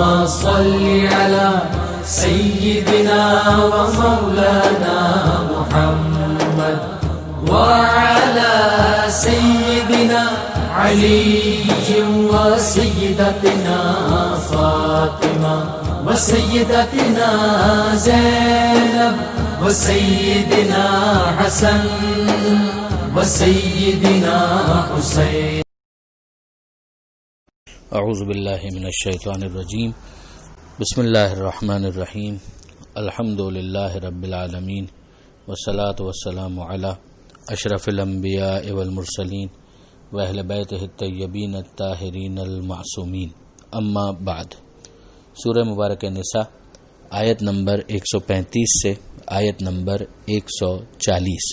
اللهم صل على سيدنا ومولانا محمد وعلى سيدنا علي وسيدتنا فاطمة وسيدتنا زينب وسيدنا حسن وسيدنا حسين. اعوذ باللہ من الشیطان الرجیم. بسم اللہ الرحمن الرحیم. الحمد للہ رب العالمین والصلاة والسلام علی اشرف الانبیاء والمرسلین واہل بیتہ الطیبین الطاہرین المعصومین. اما بعد. سورہ مبارک نساء آیت نمبر 135 سے آیت نمبر 140،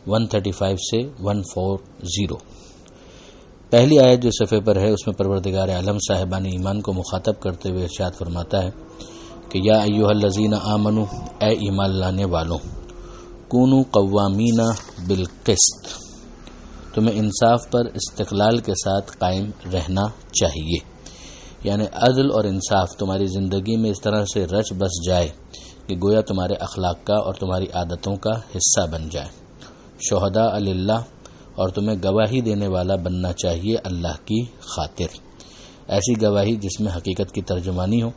135 سے 140. پہلی آیت جو صفحے پر ہے اس میں پروردگار عالم صاحبان ایمان کو مخاطب کرتے ہوئے ارشاد فرماتا ہے کہ یا ایھا الذین آمنو، اے ایمان لانے والوں، کونوا قوامین بالقسط، تمہیں انصاف پر استقلال کے ساتھ قائم رہنا چاہیے. یعنی عدل اور انصاف تمہاری زندگی میں اس طرح سے رچ بس جائے کہ گویا تمہارے اخلاق کا اور تمہاری عادتوں کا حصہ بن جائے. شہداء للہ، اور تمہیں گواہی دینے والا بننا چاہیے اللہ کی خاطر، ایسی گواہی جس میں حقیقت کی ترجمانی ہو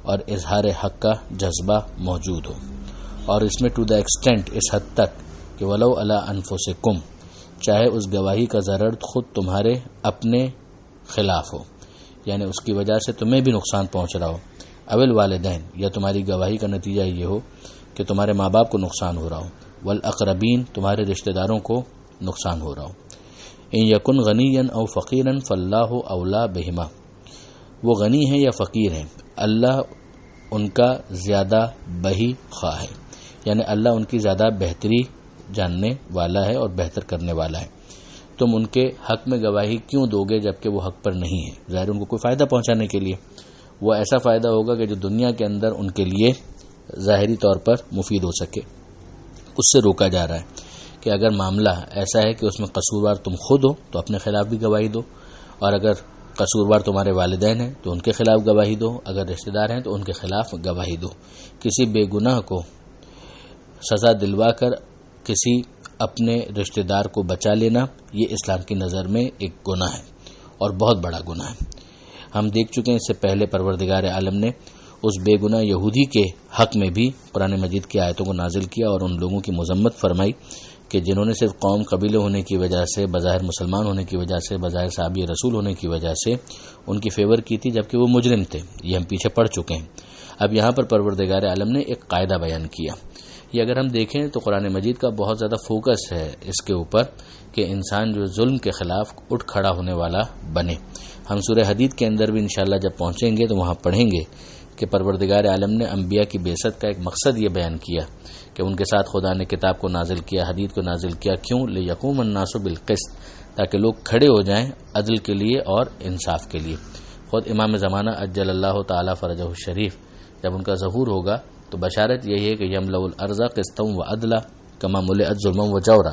اور اظہار حق کا جذبہ موجود ہو، اور اس میں ٹو دا ایکسٹینٹ، اس حد تک کہ ولو علی انفسکم، چاہے اس گواہی کا ضرر خود تمہارے اپنے خلاف ہو، یعنی اس کی وجہ سے تمہیں بھی نقصان پہنچ رہا ہو. اول والدین، یا تمہاری گواہی کا نتیجہ یہ ہو کہ تمہارے ماں باپ کو نقصان ہو رہا ہو. والاقربین، تمہارے رشتہ داروں کو نقصان ہو رہا ہو. ان یکن غنیا او فقیرا فاللہ اولا بہما، وہ غنی ہیں یا فقیر ہیں، اللہ ان کا زیادہ بہی خواہ ہے، یعنی اللہ ان کی زیادہ بہتری جاننے والا ہے اور بہتر کرنے والا ہے. تم ان کے حق میں گواہی کیوں دو گے جبکہ وہ حق پر نہیں ہے؟ ظاہر ان کو کوئی فائدہ پہنچانے کے لیے، وہ ایسا فائدہ ہوگا کہ جو دنیا کے اندر ان کے لیے ظاہری طور پر مفید ہو سکے. اس سے روکا جا رہا ہے کہ اگر معاملہ ایسا ہے کہ اس میں قصوروار تم خود ہو تو اپنے خلاف بھی گواہی دو، اور اگر قصوروار تمہارے والدین ہیں تو ان کے خلاف گواہی دو، اگر رشتہ دار ہیں تو ان کے خلاف گواہی دو. کسی بے گناہ کو سزا دلوا کر کسی اپنے رشتہ دار کو بچا لینا، یہ اسلام کی نظر میں ایک گناہ ہے اور بہت بڑا گناہ ہے. ہم دیکھ چکے ہیں اس سے پہلے پروردگار عالم نے اس بے گناہ یہودی کے حق میں بھی قرآن مجید کی آیتوں کو نازل کیا اور ان لوگوں کی مذمت فرمائی کہ جنہوں نے صرف قوم قبیلے ہونے کی وجہ سے، بظاہر مسلمان ہونے کی وجہ سے، بظاہر صحابی رسول ہونے کی وجہ سے ان کی فیور کی تھی، جبکہ وہ مجرم تھے. یہ ہم پیچھے پڑ چکے ہیں. اب یہاں پر پروردگار عالم نے ایک قاعدہ بیان کیا. یہ اگر ہم دیکھیں تو قرآن مجید کا بہت زیادہ فوکس ہے اس کے اوپر کہ انسان جو ظلم کے خلاف اٹھ کھڑا ہونے والا بنے. ہم سورہ حدید کے اندر بھی انشاءاللہ جب پہنچیں گے تو وہاں پڑھیں گے کہ پروردگار عالم نے انبیاء کی بعثت کا ایک مقصد یہ بیان کیا کہ ان کے ساتھ خدا نے کتاب کو نازل کیا، حدید کو نازل کیا. کیوں؟ لیقوم الناس بالقسط، تاکہ لوگ کھڑے ہو جائیں عدل کے لیے اور انصاف کے لیے. خود امام زمانہ عجل اللہ تعالی فرجہ الشریف جب ان کا ظہور ہوگا تو بشارت یہی ہے کہ یملأ الارض قسطا وعدلا کما ملئت ظلما وجورا،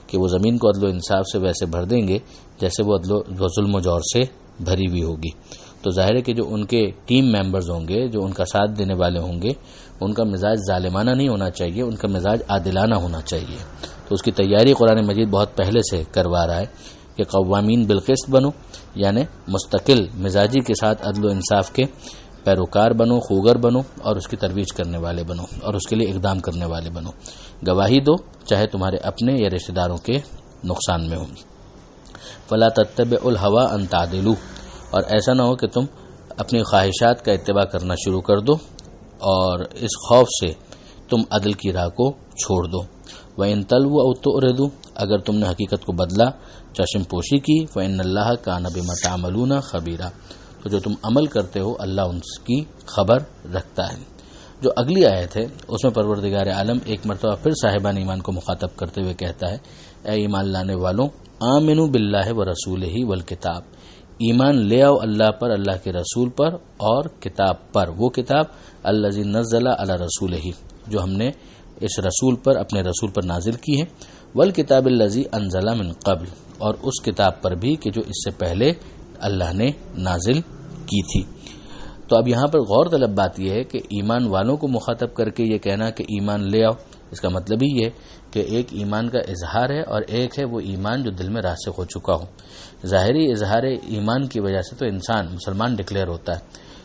کہ وہ زمین کو عدل و انصاف سے ویسے بھر دیں گے جیسے وہ عدل و ظلم و جور سے بھری ہوئی ہوگی. تو ظاہر ہے کہ جو ان کے ٹیم ممبرز ہوں گے، جو ان کا ساتھ دینے والے ہوں گے، ان کا مزاج ظالمانہ نہیں ہونا چاہیے، ان کا مزاج عادلانہ ہونا چاہیے. تو اس کی تیاری قرآن مجید بہت پہلے سے کروا رہا ہے کہ قوامین بالقسط بنو، یعنی مستقل مزاجی کے ساتھ عدل و انصاف کے پیروکار بنو، خوگر بنو، اور اس کی ترویج کرنے والے بنو اور اس کے لیے اقدام کرنے والے بنو. گواہی دو چاہے تمہارے اپنے یا رشتہ داروں کے نقصان میں ہوں. فلا تتبعوا الهوى ان تعدلوا، اور ایسا نہ ہو کہ تم اپنی خواہشات کا اتباع کرنا شروع کر دو اور اس خوف سے تم عدل کی راہ کو چھوڑ دو. وَإِن تَلْوُوا أَوْ تُعْرِضُوا، اگر تم نے حقیقت کو بدلا، چشم پوشی کی، فَإِنَّ اللَّهَ كَانَ بِمَا تَعْمَلُونَ خَبِيرًا، تو جو تم عمل کرتے ہو اللہ ان کی خبر رکھتا ہے. جو اگلی آیت ہے اس میں پروردگار عالم ایک مرتبہ پھر صاحبان ایمان کو مخاطب کرتے ہوئے کہتا ہے، اے ایمان لانے والوں، آمنوا باللہ ورسولہ والکتاب، ایمان لے آؤ اللہ پر، اللہ کے رسول پر اور کتاب پر، وہ کتاب الذی نزل علی رسولہ، جو ہم نے اس رسول پر، اپنے رسول پر نازل کی ہے، والکتاب الذی انزل من قبل، اور اس کتاب پر بھی کہ جو اس سے پہلے اللہ نے نازل کی تھی. تو اب یہاں پر غور طلب بات یہ ہے کہ ایمان والوں کو مخاطب کر کے یہ کہنا کہ ایمان لے آؤ، اس کا مطلب ہی یہ کہ ایک ایمان کا اظہار ہے اور ایک ہے وہ ایمان جو دل میں راسخ ہو چکا ہو۔ ظاہری اظہار ایمان کی وجہ سے تو انسان مسلمان ڈکلیئر ہوتا ہے،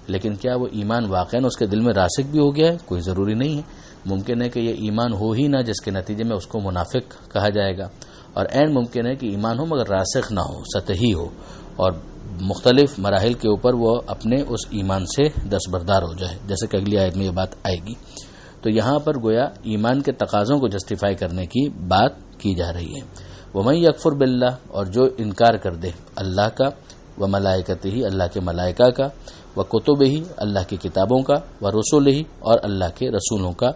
لیکن کیا وہ ایمان واقعاً اس کے دل میں راسخ بھی ہو گیا ہے؟ کوئی ضروری نہیں ہے۔ ممکن ہے کہ یہ ایمان ہو ہی نہ، جس کے نتیجے میں اس کو منافق کہا جائے گا، اور عین ممکن ہے کہ ایمان ہو مگر راسخ نہ ہو، سطحی ہو، اور مختلف مراحل کے اوپر وہ اپنے اس ایمان سے دستبردار ہو جائے، جیسے کہ اگلی آیت میں یہ بات آئے گی۔ تو یہاں پر گویا ایمان کے تقاضوں کو جسٹیفائی کرنے کی بات کی جا رہی ہے۔ وَمَن يَكْفُرْ بِاللَّهِ، اور جو انکار کر دے اللہ کا، وَمَلَائِكَتِهِ اللہ کے ملائکہ کا، وَكُتُبِهِ اللہ کی کتابوں کا، وَرُسُلِهِ اور اللہ کے رسولوں کا،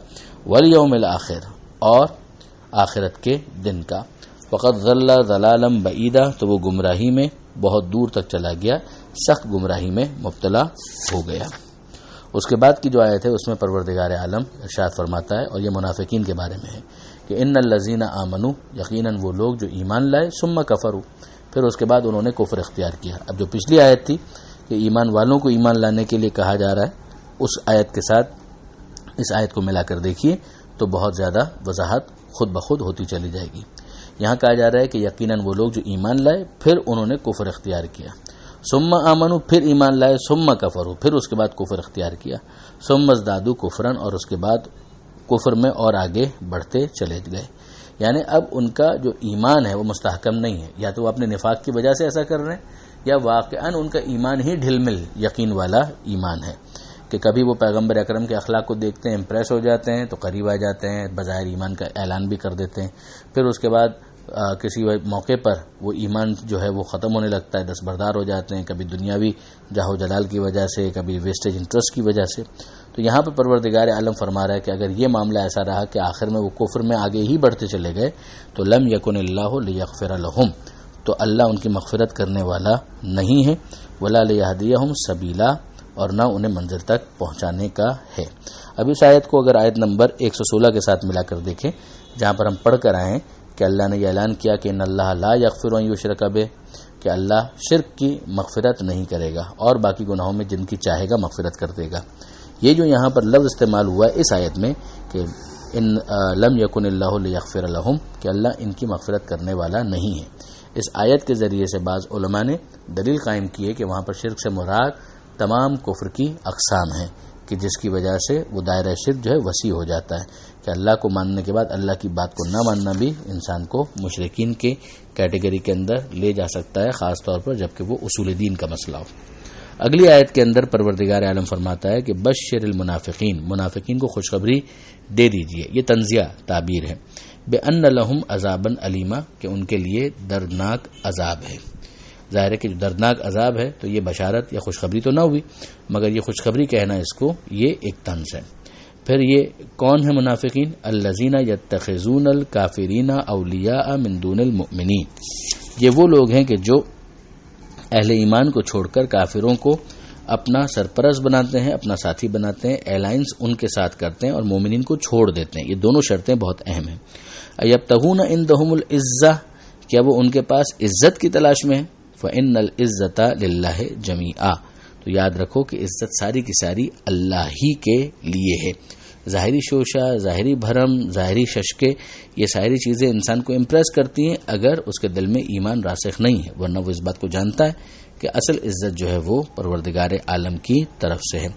وَالْيَوْمِ الْآخِرِ اور آخرت کے دن کا، فَقَدْ ضَلَّ ضَلَالًا بَعِيدًا تو وہ گمراہی میں بہت دور تک چلا گیا، سخت گمراہی میں مبتلا ہو گیا۔ اس کے بعد کی جو آیت ہے اس میں پروردگار عالم ارشاد فرماتا ہے، اور یہ منافقین کے بارے میں ہے کہ ان الذین آمنوا، یقیناً وہ لوگ جو ایمان لائے، ثم کفروا پھر اس کے بعد انہوں نے کفر اختیار کیا۔ اب جو پچھلی آیت تھی کہ ایمان والوں کو ایمان لانے کے لیے کہا جا رہا ہے، اس آیت کے ساتھ اس آیت کو ملا کر دیکھیے تو بہت زیادہ وضاحت خود بخود ہوتی چلی جائے گی۔ یہاں کہا جا رہا ہے کہ یقیناً وہ لوگ جو ایمان لائے پھر انہوں نے کفر اختیار کیا، ثم آمنوا پھر ایمان لائے، ثم کفروا پھر اس کے بعد کفر اختیار کیا، ثم ازدادوا کفرا اور اس کے بعد کفر میں اور آگے بڑھتے چلے گئے۔ یعنی اب ان کا جو ایمان ہے وہ مستحکم نہیں ہے، یا تو وہ اپنے نفاق کی وجہ سے ایسا کر رہے ہیں، یا واقعاً ان کا ایمان ہی ڈھل مل یقین والا ایمان ہے کہ کبھی وہ پیغمبر اکرم کے اخلاق کو دیکھتے ہیں، امپریس ہو جاتے ہیں تو قریب آ جاتے ہیں، بظاہر ایمان کا اعلان بھی کر دیتے ہیں، پھر اس کے بعد کسی موقع پر وہ ایمان جو ہے وہ ختم ہونے لگتا ہے، دستبردار ہو جاتے ہیں، کبھی دنیاوی جاہ و جلال کی وجہ سے، کبھی ویسٹیج انٹرسٹ کی وجہ سے۔ تو یہاں پر پروردگار عالم فرما رہا ہے کہ اگر یہ معاملہ ایسا رہا کہ آخر میں وہ کفر میں آگے ہی بڑھتے چلے گئے تو لم یکن اللہ لیغفر لہم تو اللہ ان کی مغفرت کرنے والا نہیں ہے، ولا لیہدیہم سبیلا اور نہ انہیں منزل تک پہنچانے کا ہے۔ اب اس آیت کو اگر آیت نمبر 116 کے ساتھ ملا کر دیکھیں، جہاں پر ہم پڑھ کر آئے ہیں کہ اللہ نے یہ اعلان کیا کہ ان اللہ لا یغفر ان یشرک بہ، کہ اللہ شرک کی مغفرت نہیں کرے گا اور باقی گناہوں میں جن کی چاہے گا مغفرت کر دے گا۔ یہ جو یہاں پر لفظ استعمال ہوا ہے اس آیت میں کہ ان لم یکن اللہ لیغفر لہم، کہ اللہ ان کی مغفرت کرنے والا نہیں ہے، اس آیت کے ذریعے سے بعض علماء نے دلیل قائم کی ہے کہ وہاں پر شرک سے مراد تمام کفر کی اقسام ہیں، کہ جس کی وجہ سے وہ دائرہ شرک جو ہے وسیع ہو جاتا ہے، کہ اللہ کو ماننے کے بعد اللہ کی بات کو نہ ماننا بھی انسان کو مشرکین کے کیٹیگری کے اندر لے جا سکتا ہے، خاص طور پر جبکہ وہ اصول دین کا مسئلہ ہو۔ اگلی آیت کے اندر پروردگار عالم فرماتا ہے کہ بشر المنافقین، منافقین کو خوشخبری دے دیجئے، یہ تنزیہ تعبیر ہے، بأن لہم عذابا علیما کہ ان کے لیے دردناک عذاب ہے۔ ظاہر ہے کہ جو دردناک عذاب ہے تو یہ بشارت یا خوشخبری تو نہ ہوئی، مگر یہ خوشخبری کہنا اس کو یہ ایک طنز ہے۔ پھر یہ کون ہے منافقین؟ الذین یتخذون الکافرین اولیاء من دون المؤمنین، یہ وہ لوگ ہیں کہ جو اہل ایمان کو چھوڑ کر کافروں کو اپنا سرپرست بناتے ہیں، اپنا ساتھی بناتے ہیں، الائنس ان کے ساتھ کرتے ہیں اور مومنین کو چھوڑ دیتے ہیں۔ یہ دونوں شرطیں بہت اہم ہیں۔ ایبتغون عندهم العزہ، کیا وہ ان کے پاس عزت کی تلاش میں ہے؟ فإن العزت للہ جمیعا، تو یاد رکھو کہ عزت ساری کی ساری اللہ ہی کے لیے ہے۔ ظاہری شوشہ، ظاہری بھرم، ظاہری ششکے، یہ ساری چیزیں انسان کو امپریس کرتی ہیں اگر اس کے دل میں ایمان راسخ نہیں ہے، ورنہ وہ اس بات کو جانتا ہے کہ اصل عزت جو ہے وہ پروردگار عالم کی طرف سے ہے۔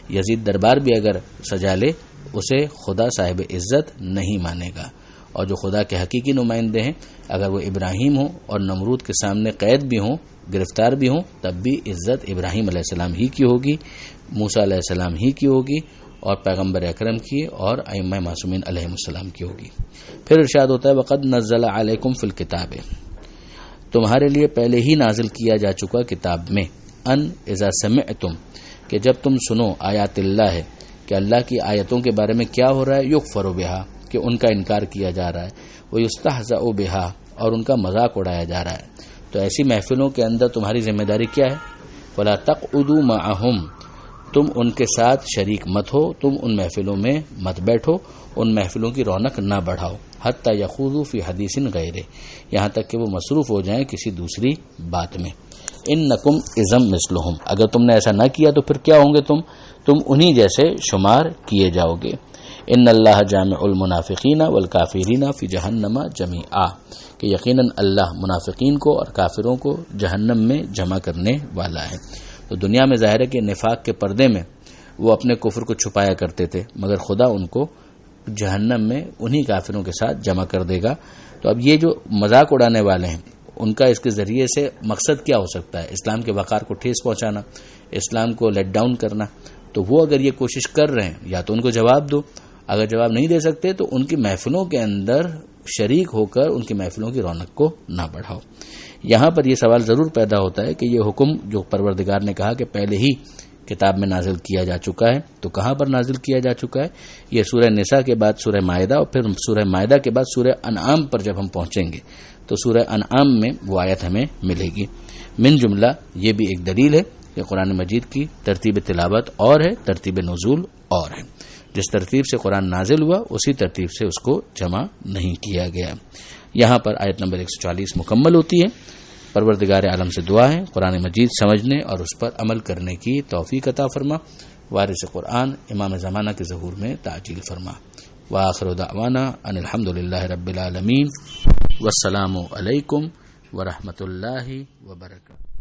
یزید دربار بھی اگر سجا لے اسے خدا صاحب عزت نہیں مانے گا، اور جو خدا کے حقیقی نمائندے ہیں اگر وہ ابراہیم ہوں اور نمرود کے سامنے قید بھی ہوں، گرفتار بھی ہوں، تب بھی عزت ابراہیم علیہ السلام ہی کی ہوگی، موسیٰ علیہ السلام ہی کی ہوگی، اور پیغمبر اکرم کی اور ائمہ معصومین علیہ السلام کی ہوگی۔ پھر ارشاد ہوتا ہے وقد نزل علیکم فی الکتاب، تمہارے لیے پہلے ہی نازل کیا جا چکا کتاب میں، ان اذا سمعتم کہ جب تم سنو آیات اللہ ہے کہ اللہ کی آیتوں کے بارے میں کیا ہو رہا ہے، یکفر بہا کہ ان کا انکار کیا جا رہا ہے، ویستہزأ بہا اور ان کا مذاق اڑایا جا رہا ہے، تو ایسی محفلوں کے اندر تمہاری ذمہ داری کیا ہے؟ فلا تقعدوا معهم، تم ان کے ساتھ شریک مت ہو، تم ان محفلوں میں مت بیٹھو، ان محفلوں کی رونق نہ بڑھاؤ، حتی یخوضوا فی حدیث غیرہ، یہاں تک کہ وہ مصروف ہو جائیں کسی دوسری بات میں۔ انکم اذا مثلہم، اگر تم نے ایسا نہ کیا تو پھر کیا ہوں گے تم انہی جیسے شمار کیے جاؤ گے۔ ان اللہ جامع المنافقین والکافرین فی جہنم جمیعا، کہ یقیناً اللہ منافقین کو اور کافروں کو جہنم میں جمع کرنے والا ہے۔ تو دنیا میں ظاہر ہے کہ نفاق کے پردے میں وہ اپنے کفر کو چھپایا کرتے تھے، مگر خدا ان کو جہنم میں انہی کافروں کے ساتھ جمع کر دے گا۔ تو اب یہ جو مذاق اڑانے والے ہیں ان کا اس کے ذریعے سے مقصد کیا ہو سکتا ہے؟ اسلام کے وقار کو ٹھیس پہنچانا، اسلام کو لیٹ ڈاؤن کرنا۔ تو وہ اگر یہ کوشش کر رہے ہیں یا تو ان کو جواب دو، اگر جواب نہیں دے سکتے تو ان کی محفلوں کے اندر شریک ہو کر ان کی محفلوں کی رونق کو نہ بڑھاؤ۔ یہاں پر یہ سوال ضرور پیدا ہوتا ہے کہ یہ حکم جو پروردگار نے کہا کہ پہلے ہی کتاب میں نازل کیا جا چکا ہے، تو کہاں پر نازل کیا جا چکا ہے؟ یہ سورہ نساء کے بعد سورہ مائدہ، اور پھر سورہ مائدہ کے بعد سورہ انعام پر جب ہم پہنچیں گے تو سورہ انعام میں وہ آیت ہمیں ملے گی۔ من جملہ یہ بھی ایک دلیل ہے کہ قرآن مجید کی ترتیب تلاوت اور ہے، ترتیب نزول اور ہے۔ جس ترتیب سے قرآن نازل ہوا اسی ترتیب سے اس کو جمع نہیں کیا گیا۔ یہاں پر آیت نمبر 140 مکمل ہوتی ہے۔ پروردگار عالم سے دعا ہے قرآن مجید سمجھنے اور اس پر عمل کرنے کی توفیق عطا فرما، وارث قرآن امام زمانہ کے ظہور میں تعجیل فرما۔ وآخر دعوانا ان الحمدللہ رب العالمین، والسلام علیکم ورحمۃ اللہ وبرکاتہ۔